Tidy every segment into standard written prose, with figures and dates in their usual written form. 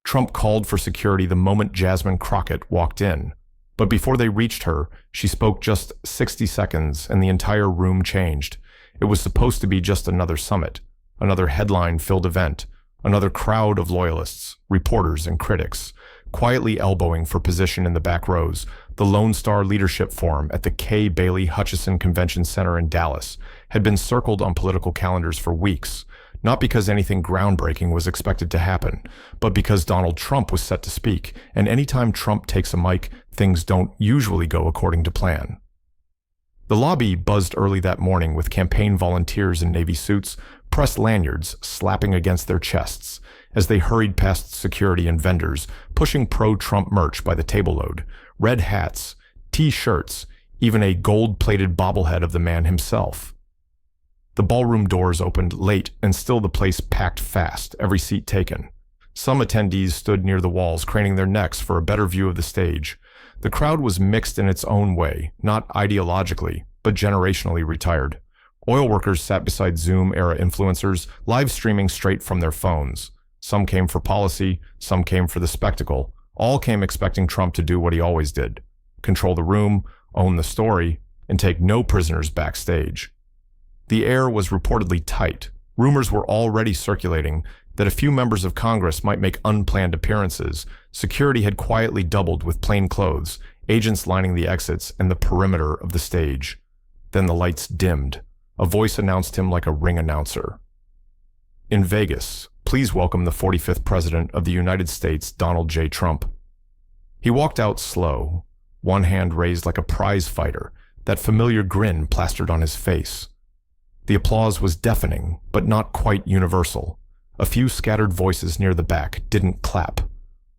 Trump called for security the moment Jasmine Crockett walked in. But before they reached her, she spoke just 60 seconds and the entire room changed. It was supposed to be just another summit, another headline-filled event, another crowd of loyalists, reporters, and critics, quietly elbowing for position in the back rows. The Lone Star Leadership Forum at the K. Bailey Hutchison Convention Center in Dallas had been circled on political calendars for weeks, not because anything groundbreaking was expected to happen, but because Donald Trump was set to speak, and anytime Trump takes a mic, things don't usually go according to plan. The lobby buzzed early that morning with campaign volunteers in navy suits, pressed lanyards slapping against their chests as they hurried past security and vendors, pushing pro-Trump merch by the table load, red hats, T-shirts, even a gold-plated bobblehead of the man himself. The ballroom doors opened late and still the place packed fast, every seat taken. Some attendees stood near the walls, craning their necks for a better view of the stage. The crowd was mixed in its own way, not ideologically, but generationally retired. Oil workers sat beside Zoom-era influencers, live streaming straight from their phones. Some came for policy, some came for the spectacle. All came expecting Trump to do what he always did: control the room, own the story, and take no prisoners backstage. The air was reportedly tight. Rumors were already circulating that a few members of Congress might make unplanned appearances. Security had quietly doubled with plain clothes, agents lining the exits and the perimeter of the stage. Then the lights dimmed. A voice announced him like a ring announcer. In Vegas, please welcome the 45th President of the United States, Donald J. Trump. He walked out slow, one hand raised like a prize fighter, that familiar grin plastered on his face. The applause was deafening, but not quite universal. A few scattered voices near the back didn't clap.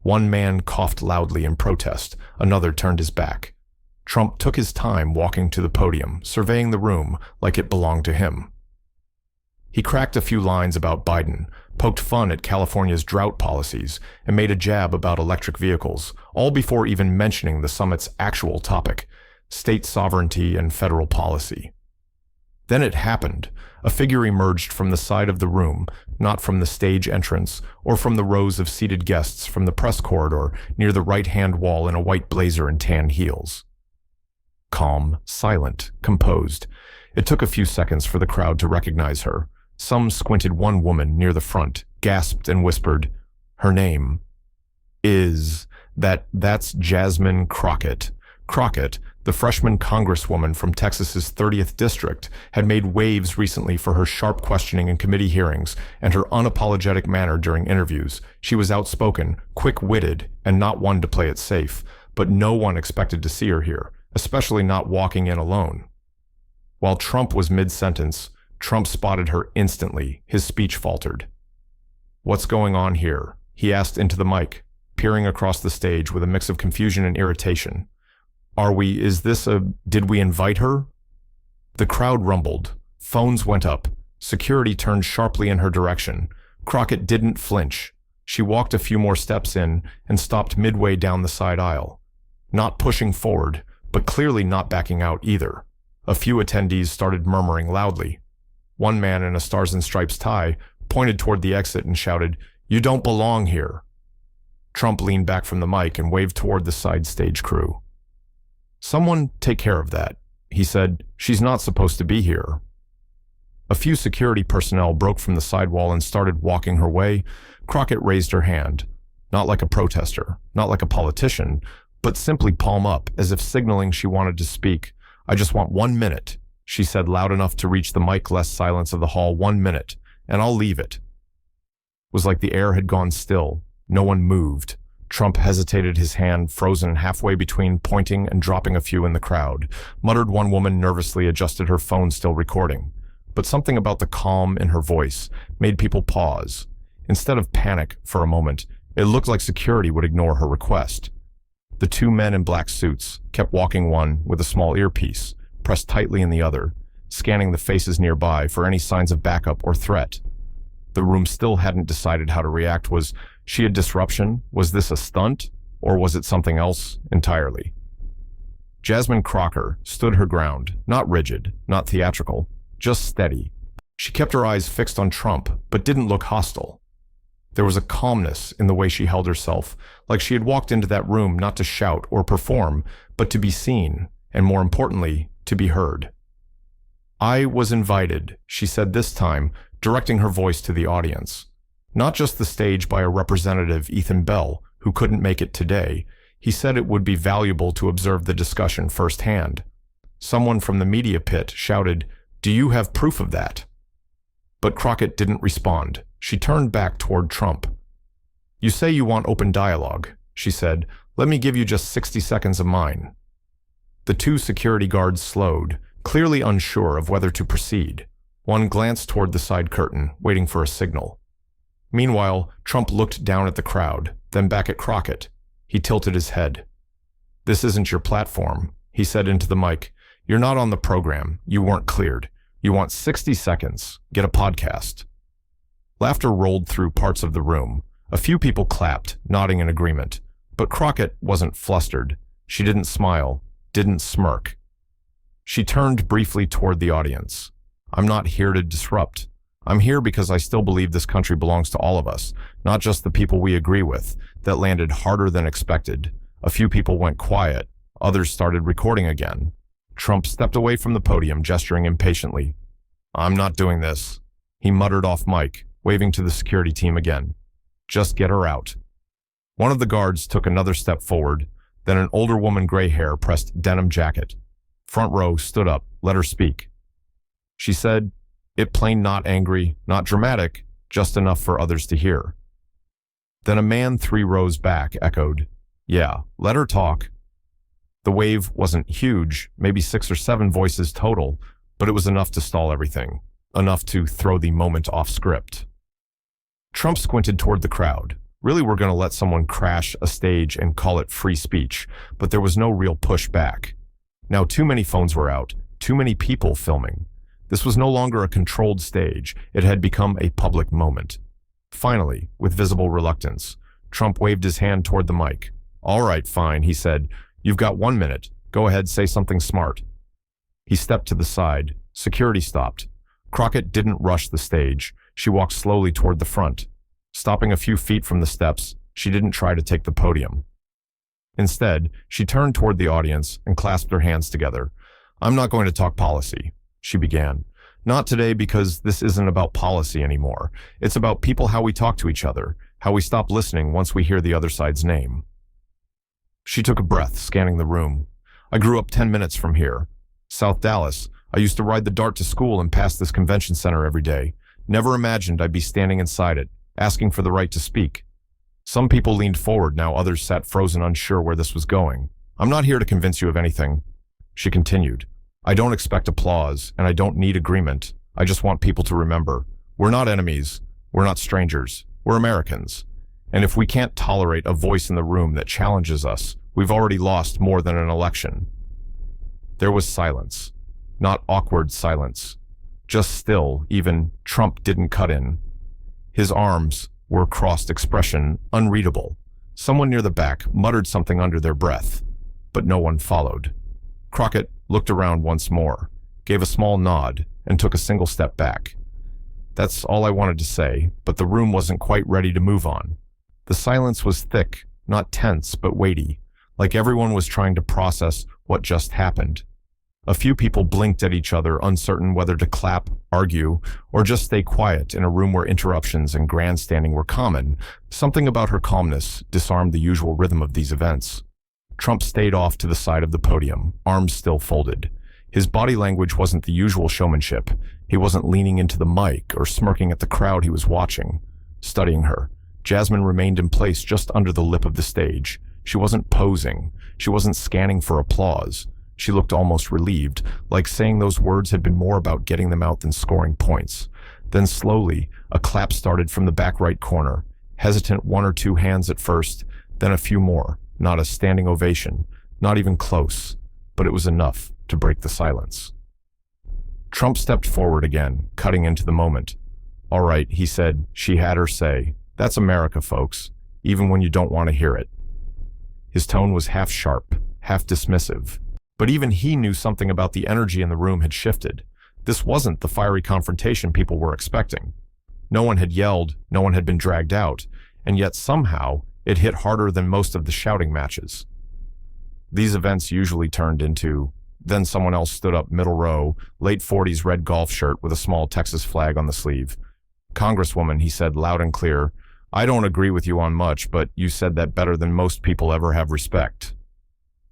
One man coughed loudly in protest, another turned his back. Trump took his time walking to the podium, surveying the room like it belonged to him. He cracked a few lines about Biden, poked fun at California's drought policies, and made a jab about electric vehicles, all before even mentioning the summit's actual topic: state sovereignty and federal policy. Then it happened. A figure emerged from the side of the room, not from the stage entrance, or from the rows of seated guests from the press corridor near the right-hand wall in a white blazer and tan heels. Calm, silent, composed. It took a few seconds for the crowd to recognize her. Some squinted. One woman near the front gasped and whispered, "Her name is that's Jasmine Crockett." Crockett, the freshman congresswoman from Texas's 30th district, had made waves recently for her sharp questioning in committee hearings and her unapologetic manner during interviews. She was outspoken, quick-witted, and not one to play it safe, but no one expected to see her here, especially not walking in alone. While Trump was mid-sentence, Trump spotted her instantly. His speech faltered. "What's going on here?" he asked into the mic, peering across the stage with a mix of confusion and irritation. Did we invite her?" The crowd rumbled. Phones went up. Security turned sharply in her direction. Crockett didn't flinch. She walked a few more steps in and stopped midway down the side aisle. Not pushing forward, but clearly not backing out either. A few attendees started murmuring loudly. One man in a Stars and Stripes tie pointed toward the exit and shouted, "You don't belong here." Trump leaned back from the mic and waved toward the side stage crew. "Someone take care of that," he said. "She's not supposed to be here." A few security personnel broke from the sidewall and started walking her way. Crockett raised her hand, not like a protester, not like a politician, but simply palm up, as if signaling she wanted to speak. "I just want 1 minute," she said loud enough to reach the mic-less silence of the hall. 1 minute, and I'll leave it. It was like the air had gone still. No one moved. Trump hesitated, his hand frozen halfway between pointing and dropping a few in the crowd. Muttered. One woman nervously adjusted her phone, still recording. But something about the calm in her voice made people pause. Instead of panic for a moment, it looked like security would ignore her request. The two men in black suits kept walking, one with a small earpiece, pressed tightly in the other, scanning the faces nearby for any signs of backup or threat. The room still hadn't decided how to react. Was she a disruption? Was this a stunt? Or was it something else entirely? Jasmine Crockett stood her ground, not rigid, not theatrical, just steady. She kept her eyes fixed on Trump, but didn't look hostile. There was a calmness in the way she held herself, like she had walked into that room not to shout or perform, but to be seen, and more importantly, to be heard. "I was invited," she said this time, directing her voice to the audience. Not just the stage by a representative, Ethan Bell, who couldn't make it today. He said it would be valuable to observe the discussion firsthand. Someone from the media pit shouted, "Do you have proof of that?" But Crockett didn't respond. She turned back toward Trump. "You say you want open dialogue," she said. "Let me give you just 60 seconds of mine." The two security guards slowed, clearly unsure of whether to proceed. One glanced toward the side curtain, waiting for a signal. Meanwhile, Trump looked down at the crowd, then back at Crockett. He tilted his head. "This isn't your platform," he said into the mic. "You're not on the program. You weren't cleared. You want 60 seconds. Get a podcast." Laughter rolled through parts of the room. A few people clapped, nodding in agreement. But Crockett wasn't flustered. She didn't smile, didn't smirk. She turned briefly toward the audience. "I'm not here to disrupt. I'm here because I still believe this country belongs to all of us, not just the people we agree with." That landed harder than expected. A few people went quiet. Others started recording again. Trump stepped away from the podium, gesturing impatiently. "I'm not doing this," he muttered off mic, waving to the security team again. "Just get her out." One of the guards took another step forward. Then an older woman, gray hair, pressed denim jacket. Front row stood up, let her speak. She said, it plain not angry, not dramatic, just enough for others to hear. Then a man 3 rows back echoed, "Yeah, let her talk." The wave wasn't huge, maybe 6 or 7 voices total, but it was enough to stall everything, enough to throw the moment off script. Trump squinted toward the crowd. Really, we're going to let someone crash a stage and call it free speech, but there was no real pushback. Now too many phones were out, too many people filming. This was no longer a controlled stage. It had become a public moment. Finally, with visible reluctance, Trump waved his hand toward the mic. "All right, fine," he said. "You've got 1 minute. Go ahead, say something smart." He stepped to the side. Security stopped. Crockett didn't rush the stage. She walked slowly toward the front. Stopping a few feet from the steps, she didn't try to take the podium. Instead, she turned toward the audience and clasped her hands together. "I'm not going to talk policy," she began. "Not today, because this isn't about policy anymore. It's about people, how we talk to each other, how we stop listening once we hear the other side's name." She took a breath, scanning the room. "I grew up 10 minutes from here. South Dallas. I used to ride the DART to school and past this convention center every day. Never imagined I'd be standing inside it, asking for the right to speak." Some people leaned forward, now others sat frozen, unsure where this was going. "I'm not here to convince you of anything," she continued. "I don't expect applause, and I don't need agreement. I just want people to remember. We're not enemies. We're not strangers. We're Americans. And if we can't tolerate a voice in the room that challenges us, we've already lost more than an election." There was silence. Not awkward silence. Just still, even. Trump didn't cut in. His arms were crossed, expression unreadable. Someone near the back muttered something under their breath, but no one followed. Crockett looked around once more, gave a small nod, and took a single step back. That's all I wanted to say, but the room wasn't quite ready to move on. The silence was thick, not tense, but weighty, like everyone was trying to process what just happened. A few people blinked at each other, uncertain whether to clap, argue, or just stay quiet in a room where interruptions and grandstanding were common. Something about her calmness disarmed the usual rhythm of these events. Trump stayed off to the side of the podium, arms still folded. His body language wasn't the usual showmanship. He wasn't leaning into the mic or smirking at the crowd he was watching. Studying her, Jasmine remained in place just under the lip of the stage. She wasn't posing. She wasn't scanning for applause. She looked almost relieved, like saying those words had been more about getting them out than scoring points. Then slowly, a clap started from the back right corner. Hesitant 1 or 2 hands at first, then a few more. Not a standing ovation, not even close, but it was enough to break the silence. Trump stepped forward again, cutting into the moment. "All right," he said. "She had her say. That's America, folks, even when you don't want to hear it." His tone was half sharp, half dismissive. But even he knew something about the energy in the room had shifted. This wasn't the fiery confrontation people were expecting. No one had yelled, no one had been dragged out, and yet somehow it hit harder than most of the shouting matches. These events usually turned into, then someone else stood up middle row, late 40s red golf shirt with a small Texas flag on the sleeve. "Congresswoman," he said loud and clear, "I don't agree with you on much, but you said that better than most people ever have respect."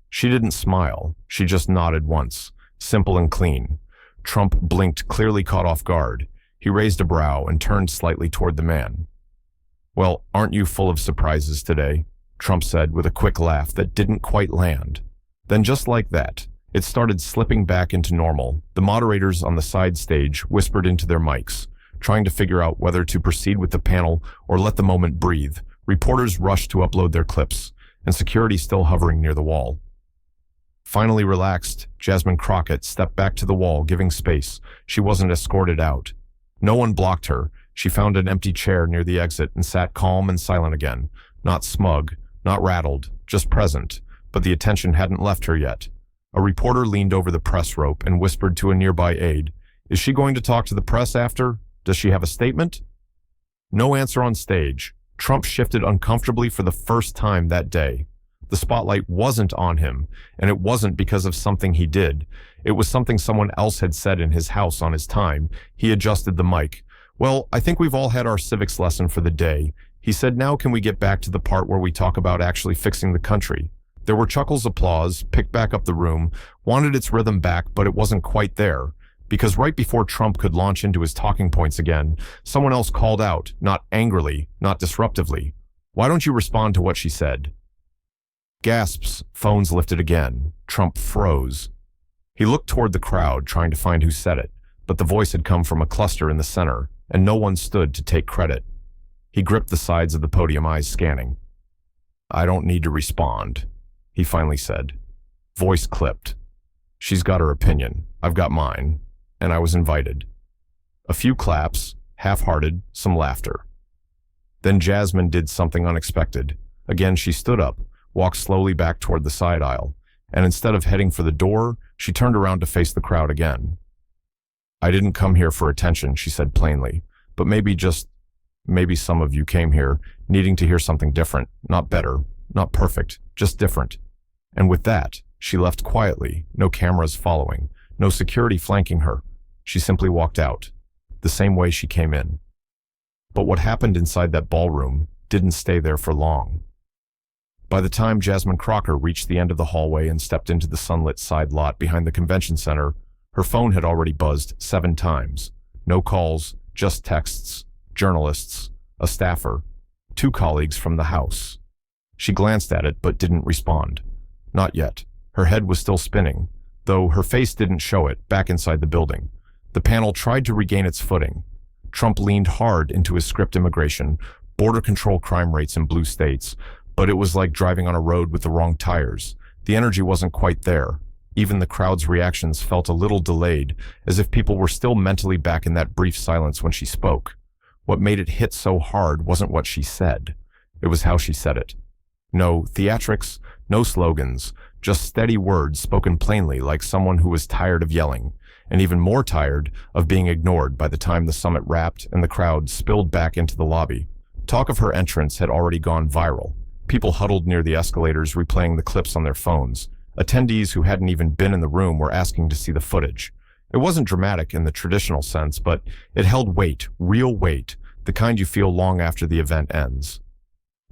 She didn't smile. She just nodded once, simple and clean. Trump blinked, clearly caught off guard. He raised a brow and turned slightly toward the man. "Well, aren't you full of surprises today?" Trump said with a quick laugh that didn't quite land. Then just like that, it started slipping back into normal. The moderators on the side stage whispered into their mics, trying to figure out whether to proceed with the panel or let the moment breathe. Reporters rushed to upload their clips, and security still hovering near the wall. Finally relaxed, Jasmine Crockett stepped back to the wall, giving space. She wasn't escorted out. No one blocked her. She found an empty chair near the exit and sat calm and silent again. Not smug, not rattled, just present, but the attention hadn't left her yet. A reporter leaned over the press rope and whispered to a nearby aide, "Is she going to talk to the press after? Does she have a statement?" No answer on stage. Trump shifted uncomfortably for the first time that day. The spotlight wasn't on him, and it wasn't because of something he did. It was something someone else had said in his house on his time. He adjusted the mic. "Well, I think we've all had our civics lesson for the day." He said, "Now can we get back to the part where we talk about actually fixing the country?" There were chuckles, applause, picked back up the room, wanted its rhythm back, but it wasn't quite there. Because right before Trump could launch into his talking points again, someone else called out, not angrily, not disruptively, "Why don't you respond to what she said?" Gasps, phones lifted again. Trump froze. He looked toward the crowd, trying to find who said it, but the voice had come from a cluster in the center, and no one stood to take credit. He gripped the sides of the podium, eyes scanning. "I don't need to respond," he finally said. Voice clipped. "She's got her opinion. I've got mine. And I was invited." A few claps, half-hearted, some laughter. Then Jasmine did something unexpected. Again, she stood up, walked slowly back toward the side aisle, and instead of heading for the door, she turned around to face the crowd again. "I didn't come here for attention," she said plainly, "but maybe some of you came here needing to hear something different, not better, not perfect, just different." And with that, she left quietly, no cameras following, no security flanking her. She simply walked out, the same way she came in. But what happened inside that ballroom didn't stay there for long. By the time Jasmine Crockett reached the end of the hallway and stepped into the sunlit side lot behind the convention center, her phone had already buzzed 7 times. No calls, just texts, journalists, a staffer, 2 colleagues from the House. She glanced at it but didn't respond. Not yet. Her head was still spinning, though her face didn't show it, back inside the building. The panel tried to regain its footing. Trump leaned hard into his script: immigration, border control, crime rates in blue states, but it was like driving on a road with the wrong tires. The energy wasn't quite there. Even the crowd's reactions felt a little delayed, as if people were still mentally back in that brief silence when she spoke. What made it hit so hard wasn't what she said. It was how she said it. No theatrics, no slogans, just steady words spoken plainly, like someone who was tired of yelling, and even more tired of being ignored by the time the summit wrapped and the crowd spilled back into the lobby. Talk of her entrance had already gone viral. People huddled near the escalators, replaying the clips on their phones. Attendees who hadn't even been in the room were asking to see the footage. It wasn't dramatic in the traditional sense, but it held weight, real weight, the kind you feel long after the event ends.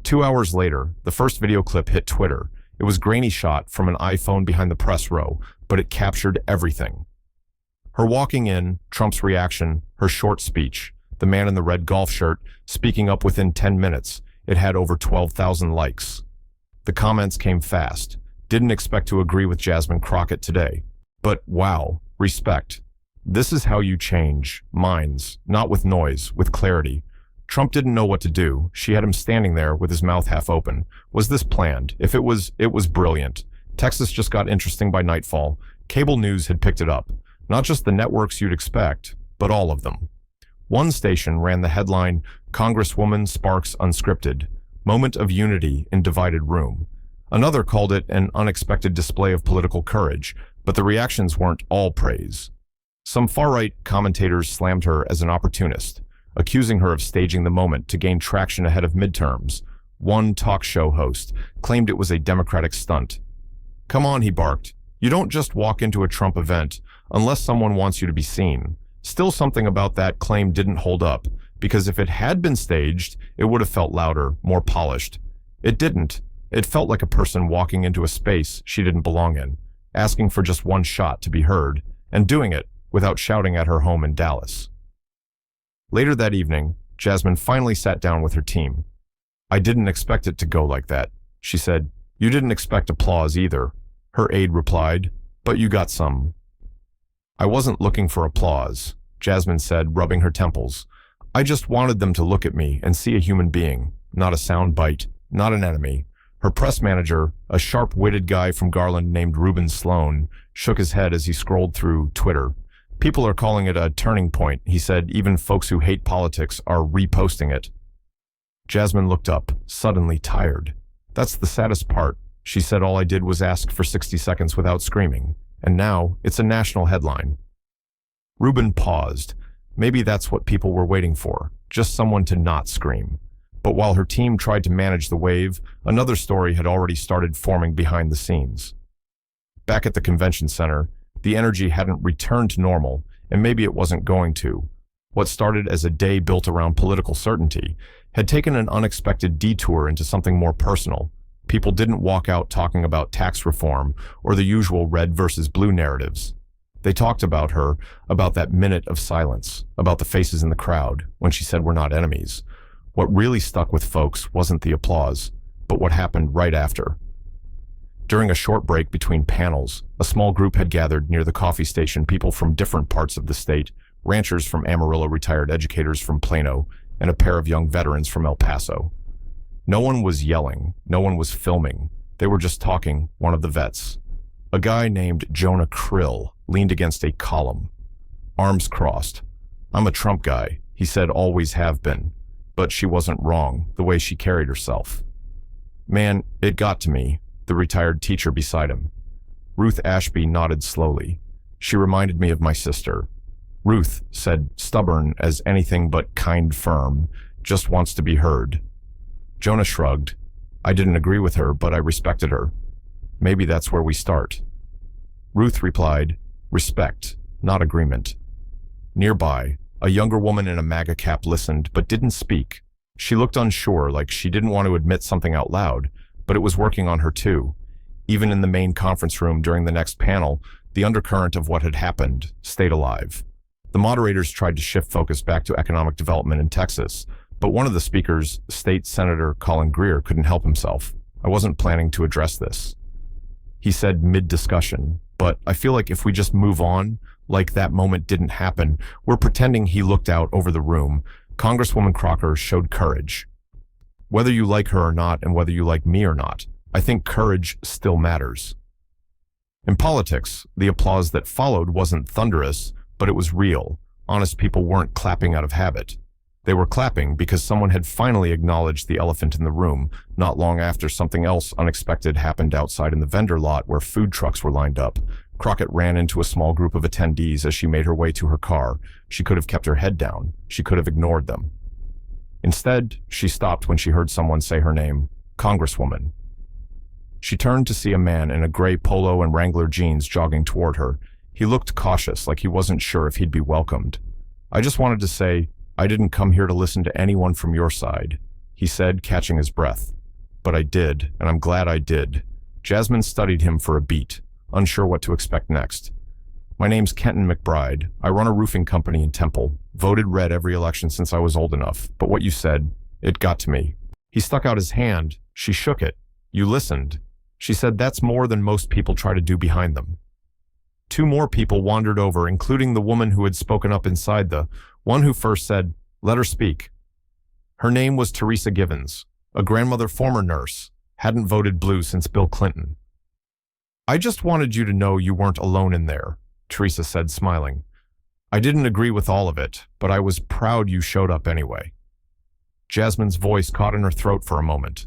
2 hours later, the first video clip hit Twitter. It was a grainy shot from an iPhone behind the press row, but it captured everything. Her walking in, Trump's reaction, her short speech, the man in the red golf shirt speaking up within 10 minutes. It had over 12,000 likes. The comments came fast. Didn't expect to agree with Jasmine Crockett today. But wow, respect. This is how you change minds, not with noise, with clarity. Trump didn't know what to do. She had him standing there with his mouth half open. Was this planned? If it was brilliant. Texas just got interesting by nightfall. Cable news had picked it up. Not just the networks you'd expect, but all of them. One station ran the headline, "Congresswoman Sparks Unscripted, Moment of Unity in Divided Room." Another called it an unexpected display of political courage, but the reactions weren't all praise. Some far-right commentators slammed her as an opportunist, accusing her of staging the moment to gain traction ahead of midterms. One talk show host claimed it was a Democratic stunt. "Come on," he barked. "You don't just walk into a Trump event unless someone wants you to be seen." Still, something about that claim didn't hold up, because if it had been staged, it would have felt louder, more polished. It didn't. It felt like a person walking into a space she didn't belong in, asking for just one shot to be heard, and doing it without shouting at her home in Dallas. Later that evening, Jasmine finally sat down with her team. "I didn't expect it to go like that," she said. "You didn't expect applause either," her aide replied, "but you got some." "I wasn't looking for applause," Jasmine said, rubbing her temples. "I just wanted them to look at me and see a human being, not a sound bite, not an enemy." Her press manager, a sharp-witted guy from Garland named Reuben Sloan, shook his head as he scrolled through Twitter. "People are calling it a turning point," he said. "Even folks who hate politics are reposting it." Jasmine looked up, suddenly tired. "That's the saddest part," she said. "All I did was ask for 60 seconds without screaming, and now it's a national headline." Reuben paused. Maybe that's what people were waiting for, just someone to not scream. But while her team tried to manage the wave, another story had already started forming behind the scenes. Back at the convention center, the energy hadn't returned to normal, and maybe it wasn't going to. What started as a day built around political certainty had taken an unexpected detour into something more personal. People didn't walk out talking about tax reform or the usual red versus blue narratives. They talked about her, about that minute of silence, about the faces in the crowd when she said we're not enemies. What really stuck with folks wasn't the applause, but what happened right after. During a short break between panels, a small group had gathered near the coffee station, people from different parts of the state, ranchers from Amarillo, retired educators from Plano, and a pair of young veterans from El Paso. No one was yelling, no one was filming. They were just talking, one of the vets. A guy named Jonah Krill leaned against a column, arms crossed. "I'm a Trump guy," he said, "always have been." But she wasn't wrong, the way she carried herself. "Man, it got to me," the retired teacher beside him. Ruth Ashby nodded slowly. "She reminded me of my sister." Ruth said, stubborn as anything but kind firm, "Just wants to be heard." Jonah shrugged. "I didn't agree with her, but I respected her. Maybe that's where we start." Ruth replied, "Respect, not agreement." Nearby, a younger woman in a MAGA cap listened but didn't speak. She looked unsure, like she didn't want to admit something out loud, but it was working on her too. Even in the main conference room during the next panel, the undercurrent of what had happened stayed alive. The moderators tried to shift focus back to economic development in Texas, but one of the speakers, State Senator Colin Greer, couldn't help himself. "I wasn't planning to address this," he said mid-discussion, "but I feel like if we just move on, like that moment didn't happen, we're pretending." He looked out over the room. Congresswoman Crockett showed courage. Whether you like her or not, and whether you like me or not, I think courage still matters. In politics, the applause that followed wasn't thunderous, but it was real. Honest people weren't clapping out of habit. They were clapping because someone had finally acknowledged the elephant in the room, not long after something else unexpected happened outside in the vendor lot where food trucks were lined up. Crockett ran into a small group of attendees as she made her way to her car. She could have kept her head down. She could have ignored them. Instead, she stopped when she heard someone say her name, "Congresswoman." She turned to see a man in a gray polo and Wrangler jeans jogging toward her. He looked cautious, like he wasn't sure if he'd be welcomed. "I just wanted to say, I didn't come here to listen to anyone from your side," he said, catching his breath. "But I did, and I'm glad I did." Jasmine studied him for a beat, unsure what to expect next. "My name's Kenton McBride. I run a roofing company in Temple. Voted red every election since I was old enough. But what you said, it got to me." He stuck out his hand. She shook it. "You listened." She said, "That's more than most people try to do behind them." Two more people wandered over, including the woman who had spoken up inside the one who first said, "Let her speak." Her name was Teresa Givens, a grandmother, former nurse, hadn't voted blue since Bill Clinton. "I just wanted you to know you weren't alone in there," Teresa said, smiling. "I didn't agree with all of it, but I was proud you showed up anyway." Jasmine's voice caught in her throat for a moment.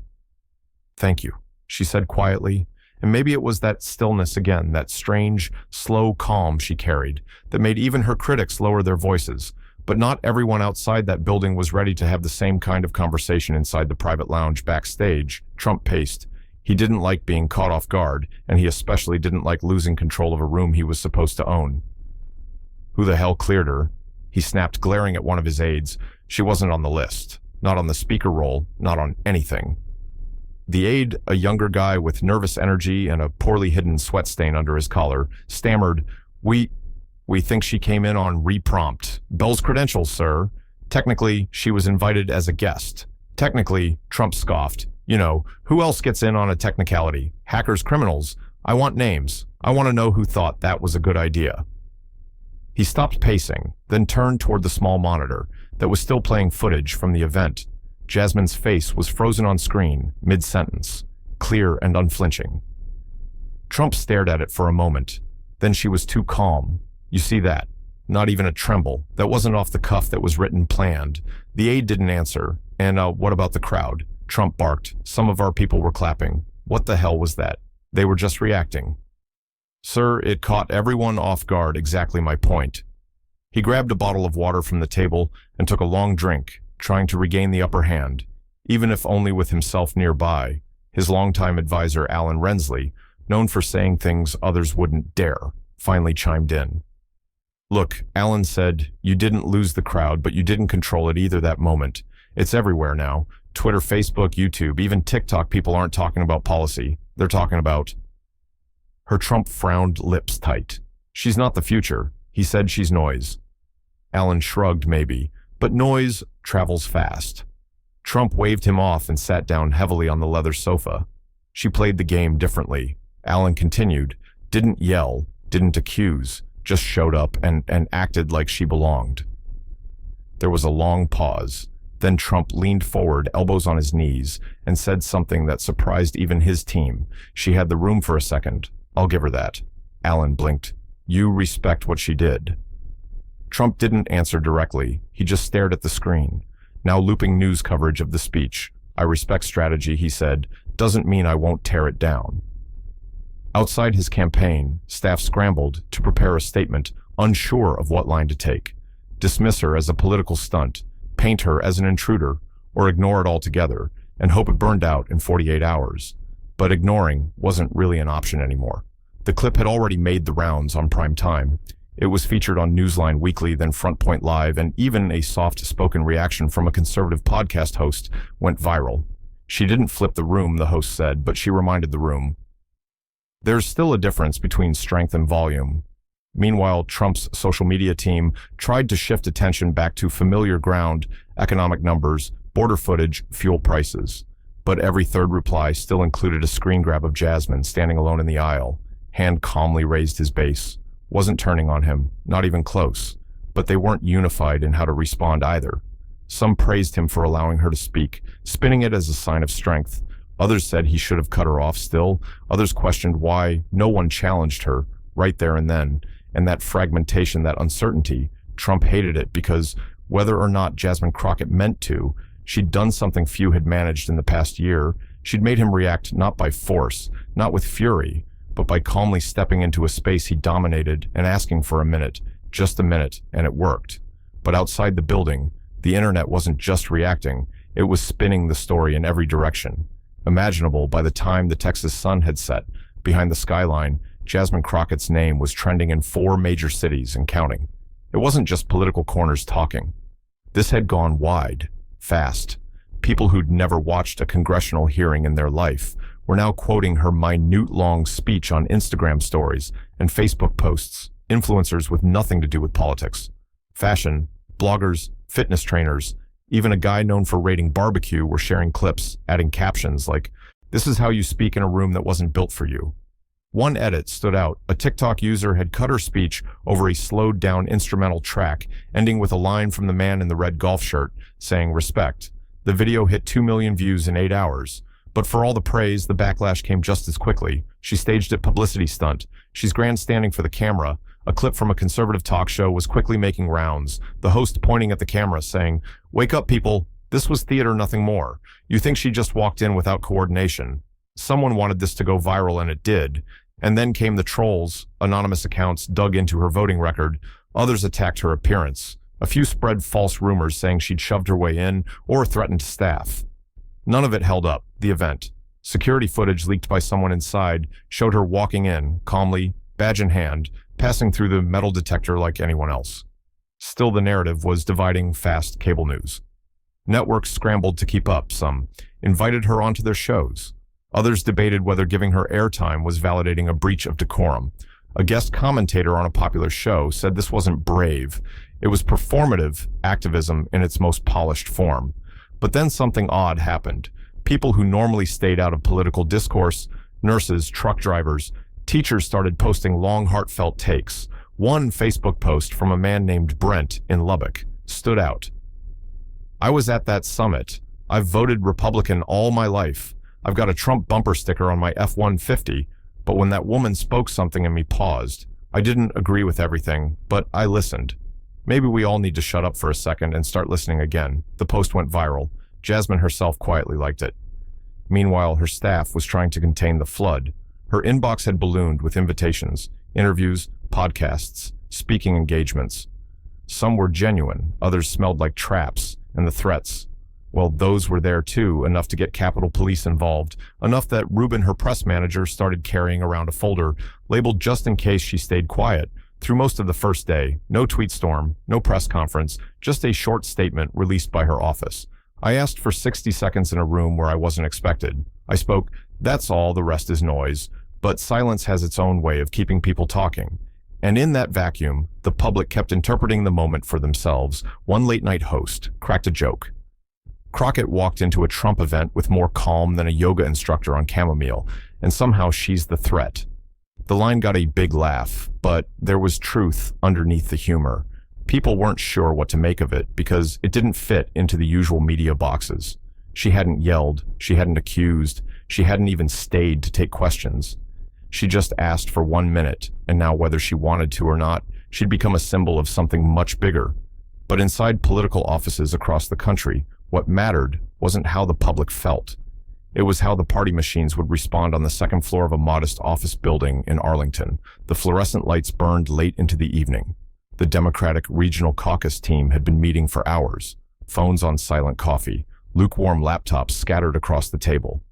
"Thank you," she said quietly, and maybe it was that stillness again, that strange, slow calm she carried, that made even her critics lower their voices. But not everyone outside that building was ready to have the same kind of conversation inside the private lounge backstage. Trump paced. He didn't like being caught off guard, and he especially didn't like losing control of a room he was supposed to own. Who the hell cleared her? He snapped, glaring at one of his aides. She wasn't on the list. Not on the speaker roll. Not on anything. The aide, a younger guy with nervous energy and a poorly hidden sweat stain under his collar, stammered, We think she came in on reprompt. Bell's credentials, sir. Technically, she was invited as a guest. Technically, Trump scoffed. You know, who else gets in on a technicality? Hackers, criminals. I want names. I want to know who thought that was a good idea. He stopped pacing, then turned toward the small monitor that was still playing footage from the event. Jasmine's face was frozen on screen, mid-sentence, clear and unflinching. Trump stared at it for a moment. Then she was too calm. You see that? Not even a tremble. That wasn't off the cuff, that was written, planned. The aide didn't answer. And what about the crowd? Trump barked. Some of our people were clapping. What the hell was that? They were just reacting. Sir, it caught everyone off guard, exactly my point. He grabbed a bottle of water from the table and took a long drink, trying to regain the upper hand, even if only with himself nearby. His longtime advisor, Alan Rensley, known for saying things others wouldn't dare, finally chimed in. Look, Alan said, you didn't lose the crowd, but you didn't control it either that moment. It's everywhere now. Twitter, Facebook, YouTube, even TikTok, people aren't talking about policy. They're talking about... Her Trump frowned, lips tight. She's not the future. He said she's noise. Alan shrugged, maybe, but noise travels fast. Trump waved him off and sat down heavily on the leather sofa. She played the game differently. Alan continued, didn't yell, didn't accuse, just showed up and acted like she belonged. There was a long pause. Then Trump leaned forward, elbows on his knees, and said something that surprised even his team. She had the room for a second. I'll give her that. Alan blinked. You respect what she did. Trump didn't answer directly. He just stared at the screen, now looping news coverage of the speech. I respect strategy, he said. Doesn't mean I won't tear it down. Outside his campaign, staff scrambled to prepare a statement, unsure of what line to take. Dismiss her as a political stunt, paint her as an intruder, or ignore it altogether and hope it burned out in 48 hours. But ignoring wasn't really an option anymore. The clip had already made the rounds on prime time. It was featured on Newsline Weekly, then Front Point Live, and even a soft-spoken reaction from a conservative podcast host went viral. She didn't flip the room, the host said, but she reminded the room. There's still a difference between strength and volume. Meanwhile, Trump's social media team tried to shift attention back to familiar ground, economic numbers, border footage, fuel prices. But every third reply still included a screen grab of Jasmine standing alone in the aisle. Hand calmly raised his base. Wasn't turning on him, not even close. But they weren't unified in how to respond either. Some praised him for allowing her to speak, spinning it as a sign of strength. Others said he should have cut her off still. Others questioned why no one challenged her right there and then. And that fragmentation, that uncertainty, Trump hated it because whether or not Jasmine Crockett meant to, she'd done something few had managed in the past year. She'd made him react not by force, not with fury, but by calmly stepping into a space he dominated and asking for a minute, just a minute, and it worked. But outside the building, the internet wasn't just reacting, it was spinning the story in every direction. Imaginable by the time the Texas sun had set, behind the skyline, Jasmine Crockett's name was trending in 4 major cities and counting. It wasn't just political corners talking. This had gone wide, fast. People who'd never watched a congressional hearing in their life were now quoting her minute-long speech on Instagram stories and Facebook posts, influencers with nothing to do with politics. Fashion, bloggers, fitness trainers, even a guy known for rating barbecue were sharing clips, adding captions like, "This is how you speak in a room that wasn't built for you." One edit stood out. A TikTok user had cut her speech over a slowed-down instrumental track, ending with a line from the man in the red golf shirt, saying, "Respect." The video hit 2 million views in 8 hours. But for all the praise, the backlash came just as quickly. She staged a publicity stunt. She's grandstanding for the camera. A clip from a conservative talk show was quickly making rounds, the host pointing at the camera saying, "Wake up, people. This was theater, nothing more. You think she just walked in without coordination." Someone wanted this to go viral, and it did. And then came the trolls. Anonymous accounts dug into her voting record. Others attacked her appearance. A few spread false rumors saying she'd shoved her way in or threatened staff. None of it held up, the event. Security footage leaked by someone inside showed her walking in, calmly, badge in hand, passing through the metal detector like anyone else. Still, the narrative was dividing fast cable news. Networks scrambled to keep up. Some invited her onto their shows. Others debated whether giving her airtime was validating a breach of decorum. A guest commentator on a popular show said this wasn't brave. It was performative activism in its most polished form. But then something odd happened. People who normally stayed out of political discourse, nurses, truck drivers, teachers started posting long, heartfelt takes. One Facebook post from a man named Brent in Lubbock stood out. "I was at that summit. I've voted Republican all my life. I've got a Trump bumper sticker on my F-150, but when that woman spoke something in me paused. I didn't agree with everything, but I listened. Maybe we all need to shut up for a second and start listening again." The post went viral. Jasmine herself quietly liked it. Meanwhile, her staff was trying to contain the flood. Her inbox had ballooned with invitations, interviews, podcasts, speaking engagements. Some were genuine, others smelled like traps, and the threats, well, those were there too, enough to get Capitol Police involved, enough that Ruben, her press manager, started carrying around a folder labeled just in case she stayed quiet. Through most of the first day, no tweet storm, no press conference, just a short statement released by her office. "I asked for 60 seconds in a room where I wasn't expected. I spoke, that's all, the rest is noise. But silence has its own way of keeping people talking. And in that vacuum, the public kept interpreting the moment for themselves." One late-night host cracked a joke. Crockett walked into a Trump event with more calm than a yoga instructor on chamomile, and somehow she's the threat. The line got a big laugh, but there was truth underneath the humor. People weren't sure what to make of it because it didn't fit into the usual media boxes. She hadn't yelled, she hadn't accused, she hadn't even stayed to take questions. She just asked for 1 minute, and now whether she wanted to or not, she'd become a symbol of something much bigger. But inside political offices across the country, what mattered wasn't how the public felt. It was how the party machines would respond on the second floor of a modest office building in Arlington. The fluorescent lights burned late into the evening. The Democratic Regional Caucus team had been meeting for hours, phones on silent coffee, lukewarm laptops scattered across the table.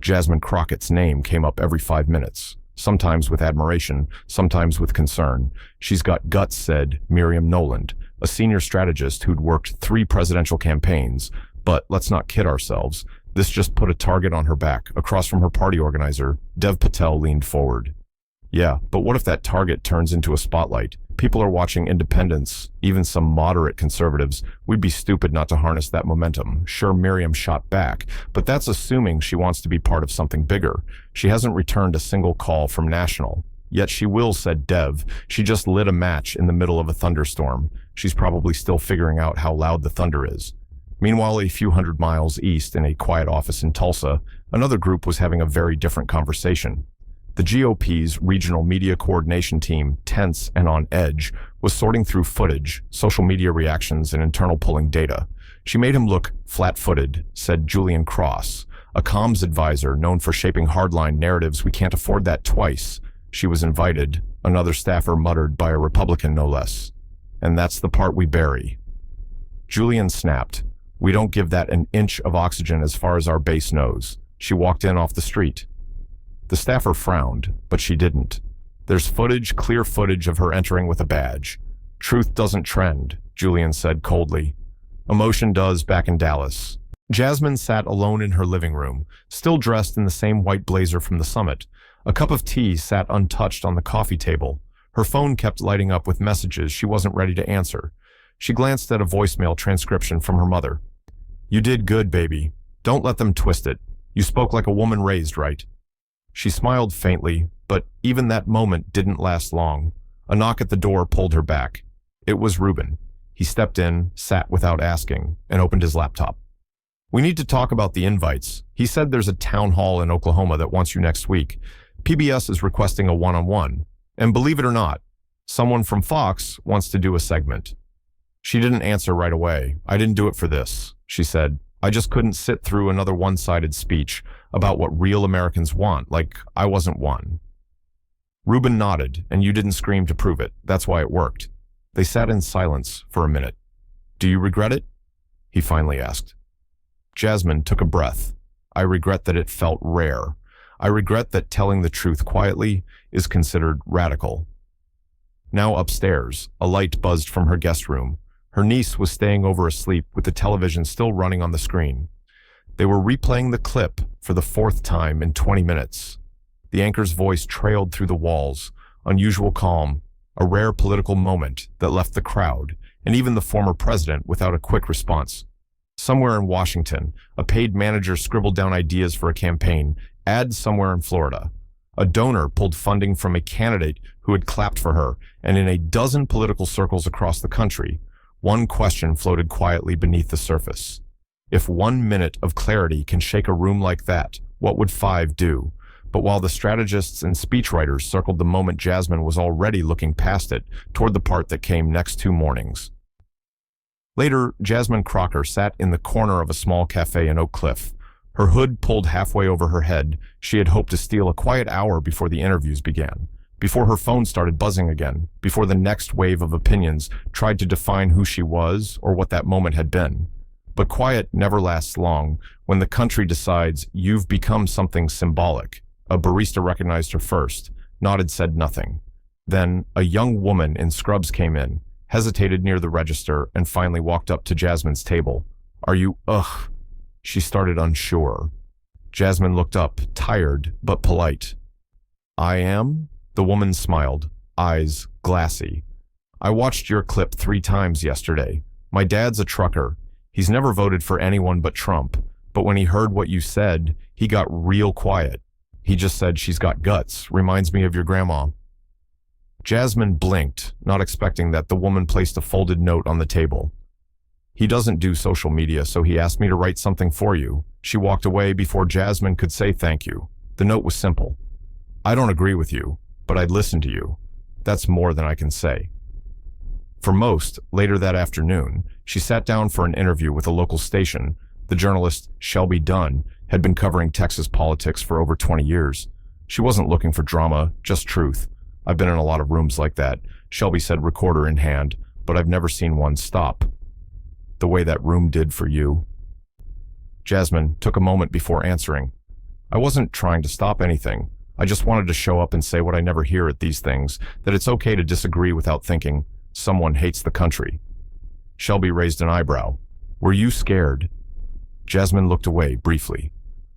Jasmine Crockett's name came up every 5 minutes, sometimes with admiration, sometimes with concern. "She's got guts," said Miriam Noland, a senior strategist who'd worked 3 presidential campaigns. But let's not kid ourselves. This just put a target on her back. Across from her party organizer, Dev Patel leaned forward. "Yeah, but what if that target turns into a spotlight? People are watching independents, even some moderate conservatives. We'd be stupid not to harness that momentum." Sure, Miriam shot back, but that's assuming she wants to be part of something bigger. She hasn't returned a single call from National. "Yet she will," said Dev. "She just lit a match in the middle of a thunderstorm. She's probably still figuring out how loud the thunder is." Meanwhile, a few hundred miles east in a quiet office in Tulsa, another group was having a very different conversation. The GOP's regional media coordination team, tense and on edge, was sorting through footage, social media reactions, and internal polling data. "She made him look flat-footed," said Julian Cross, a comms advisor known for shaping hardline narratives. "We can't afford that twice." "She was invited," another staffer muttered, "by a Republican no less. And that's the part we bury." Julian snapped. "We don't give that an inch of oxygen as far as our base knows. She walked in off the street." The staffer frowned, but she didn't. "There's footage, clear footage of her entering with a badge." "Truth doesn't trend," Julian said coldly. "Emotion does back in Dallas." Jasmine sat alone in her living room, still dressed in the same white blazer from the summit. A cup of tea sat untouched on the coffee table. Her phone kept lighting up with messages she wasn't ready to answer. She glanced at a voicemail transcription from her mother. "You did good, baby. Don't let them twist it. You spoke like a woman raised right." She smiled faintly, but even that moment didn't last long. A knock at the door pulled her back. It was Ruben. He stepped in, sat without asking, and opened his laptop. "We need to talk about the invites. He said there's a town hall in Oklahoma that wants you next week. PBS is requesting a one-on-one. And believe it or not, someone from Fox wants to do a segment." She didn't answer right away. "I didn't do it for this," she said. "I just couldn't sit through another one-sided speech about what real Americans want, like I wasn't one." Ruben nodded, "And you didn't scream to prove it. That's why it worked." They sat in silence for a minute. "Do you regret it?" he finally asked. Jasmine took a breath. "I regret that it felt rare. I regret that telling the truth quietly is considered radical." Now upstairs, a light buzzed from her guest room. Her niece was staying over asleep with the television still running on the screen. They were replaying the clip for the 4th time in 20 minutes. The anchor's voice trailed through the walls, unusual calm, a rare political moment that left the crowd, and even the former president, without a quick response. Somewhere in Washington, a paid manager scribbled down ideas for a campaign ad somewhere in Florida. A donor pulled funding from a candidate who had clapped for her, and in a dozen political circles across the country, one question floated quietly beneath the surface. If 1 minute of clarity can shake a room like that, what would 5 do? But while the strategists and speechwriters circled the moment, Jasmine was already looking past it, toward the part that came next 2 mornings. Later, Jasmine Crockett sat in the corner of a small cafe in Oak Cliff. Her hood pulled halfway over her head, she had hoped to steal a quiet hour before the interviews began, before her phone started buzzing again, before the next wave of opinions tried to define who she was or what that moment had been. But quiet never lasts long. When the country decides you've become something symbolic, a barista recognized her first, nodded, said nothing. Then a young woman in scrubs came in, hesitated near the register, and finally walked up to Jasmine's table. "Are you, ugh?" She started, unsure. Jasmine looked up, tired but polite. "I am?" The woman smiled, eyes glassy. "I watched your clip 3 times yesterday. My dad's a trucker. He's never voted for anyone but Trump. But when he heard what you said, he got real quiet. He just said, 'She's got guts. Reminds me of your grandma.'" Jasmine blinked, not expecting that. The woman placed a folded note on the table. "He doesn't do social media, so he asked me to write something for you." She walked away before Jasmine could say thank you. The note was simple. "I don't agree with you, but I'd listen to you. That's more than I can say." For most, later that afternoon, she sat down for an interview with a local station. The journalist, Shelby Dunn, had been covering Texas politics for over 20 years. She wasn't looking for drama, just truth. "I've been in a lot of rooms like that," Shelby said, recorder in hand, "but I've never seen one stop the way that room did for you." Jasmine took a moment before answering. "I wasn't trying to stop anything. I just wanted to show up and say what I never hear at these things, that it's okay to disagree without thinking someone hates the country." Shelby raised an eyebrow. "Were you scared?" Jasmine looked away briefly.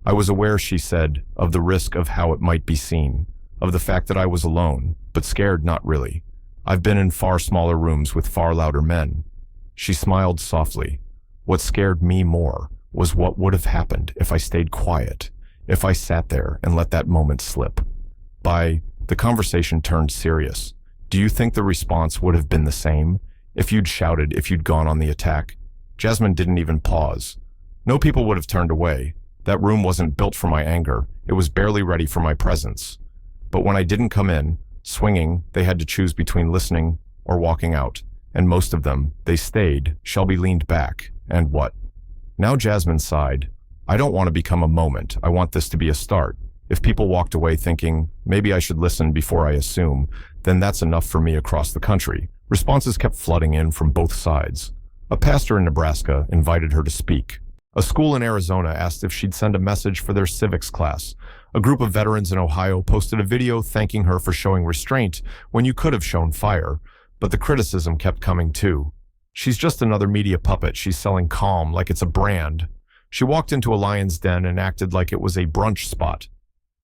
"I was aware," she said, "of the risk of how it might be seen, of the fact that I was alone, but scared not really. I've been in far smaller rooms with far louder men." She smiled softly. "What scared me more was what would have happened if I stayed quiet, if I sat there and let that moment slip." The conversation turned serious. "Do you think the response would have been the same? If you'd shouted, if you'd gone on the attack?" Jasmine didn't even pause. "No, people would have turned away. That room wasn't built for my anger. It was barely ready for my presence. But when I didn't come in, swinging, they had to choose between listening or walking out. And most of them, they stayed." Shelby leaned back. "And what?" Now Jasmine sighed. "I don't want to become a moment. I want this to be a start. If people walked away thinking, maybe I should listen before I assume, then that's enough for me across the country." Responses kept flooding in from both sides. A pastor in Nebraska invited her to speak. A school in Arizona asked if she'd send a message for their civics class. A group of veterans in Ohio posted a video thanking her for showing restraint when you could have shown fire. But the criticism kept coming too. "She's just another media puppet. She's selling calm like it's a brand." She walked into a lion's den and acted like it was a brunch spot.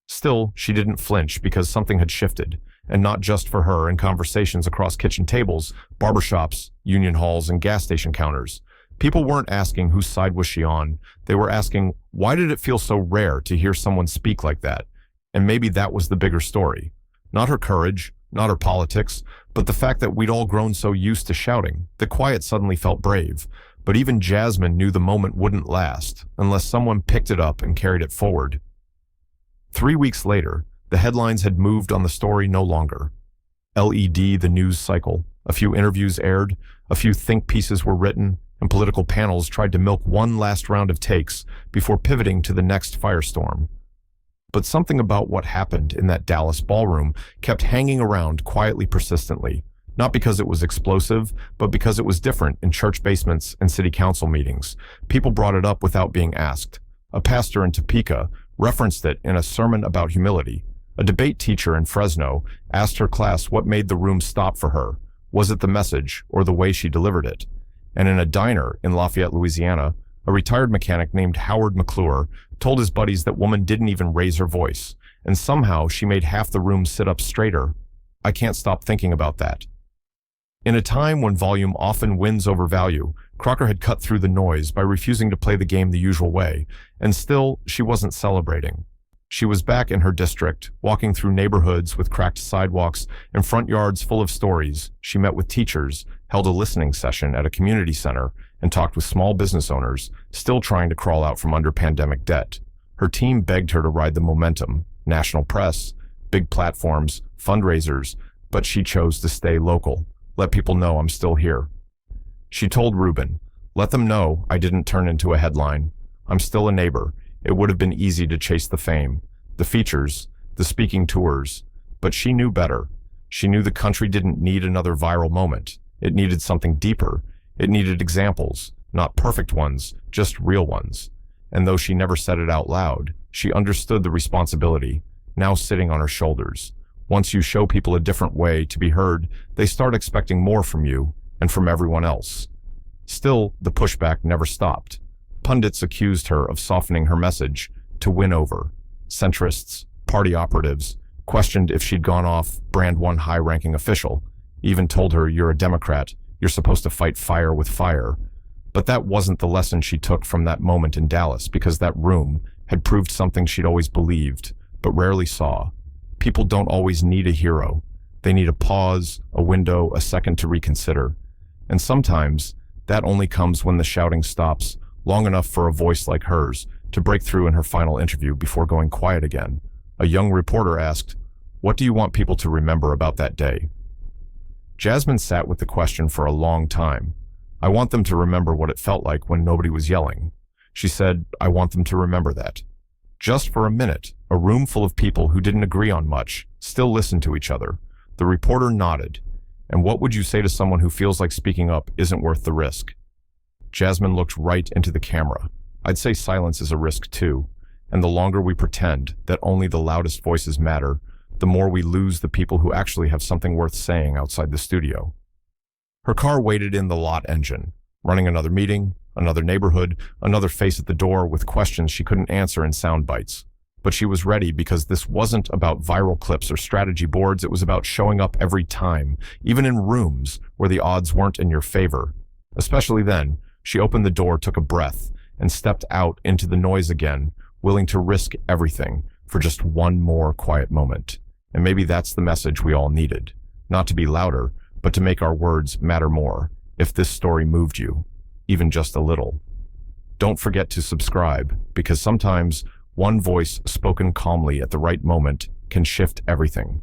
Still, she didn't flinch because something had shifted, and not just for her. In conversations across kitchen tables, barbershops, union halls, and gas station counters, people weren't asking whose side was she on. They were asking, why did it feel so rare to hear someone speak like that? And maybe that was the bigger story. Not her courage, not her politics, but the fact that we'd all grown so used to shouting. The quiet suddenly felt brave. But even Jasmine knew the moment wouldn't last unless someone picked it up and carried it forward. 3 weeks later, the headlines had moved on the story no longer. LED, the news cycle. A few interviews aired, a few think pieces were written, and political panels tried to milk one last round of takes before pivoting to the next firestorm. But something about what happened in that Dallas ballroom kept hanging around quietly, persistently. Not because it was explosive, but because it was different in church basements and city council meetings. People brought it up without being asked. A pastor in Topeka referenced it in a sermon about humility. A debate teacher in Fresno asked her class what made the room stop for her. Was it the message or the way she delivered it? And in a diner in Lafayette, Louisiana, a retired mechanic named Howard McClure told his buddies that woman didn't even raise her voice, and somehow she made half the room sit up straighter. I can't stop thinking about that. In a time when volume often wins over value, Crocker had cut through the noise by refusing to play the game the usual way, and still, she wasn't celebrating. She was back in her district, walking through neighborhoods with cracked sidewalks and front yards full of stories. She met with teachers, held a listening session at a community center, and talked with small business owners, still trying to crawl out from under pandemic debt. Her team begged her to ride the momentum, national press, big platforms, fundraisers, but she chose to stay local. Let people know I'm still here. She told Rubin, let them know I didn't turn into a headline. I'm still a neighbor. It would have been easy to chase the fame, the features, the speaking tours, but she knew better. She knew the country didn't need another viral moment. It needed something deeper. It needed examples, not perfect ones, just real ones. And though she never said it out loud, she understood the responsibility, now sitting on her shoulders. Once you show people a different way to be heard, they start expecting more from you and from everyone else. Still, the pushback never stopped. Pundits accused her of softening her message to win over. Centrists, party operatives, questioned if she'd gone off brand one high-ranking official, even told her you're a Democrat, you're supposed to fight fire with fire. But that wasn't the lesson she took from that moment in Dallas, because that room had proved something she'd always believed, but rarely saw. People don't always need a hero. They need a pause, a window, a second to reconsider. And sometimes, that only comes when the shouting stops long enough for a voice like hers to break through in her final interview before going quiet again. A young reporter asked, "What do you want people to remember about that day?" Jasmine sat with the question for a long time. "I want them to remember what it felt like when nobody was yelling." She said, "I want them to remember that." Just for a minute, a room full of people who didn't agree on much still listened to each other. The reporter nodded. "And what would you say to someone who feels like speaking up isn't worth the risk?" Jasmine looked right into the camera. "I'd say silence is a risk too. And the longer we pretend that only the loudest voices matter, the more we lose the people who actually have something worth saying outside the studio." Her car waited in the lot engine, running another meeting, another neighborhood, another face at the door with questions she couldn't answer in sound bites. But she was ready, because this wasn't about viral clips or strategy boards. It was about showing up every time, even in rooms where the odds weren't in your favor. Especially then, she opened the door, took a breath, and stepped out into the noise again, willing to risk everything for just one more quiet moment. And maybe that's the message we all needed. Not to be louder, but to make our words matter more, if this story moved you, even just a little. Don't forget to subscribe, because sometimes one voice spoken calmly at the right moment can shift everything.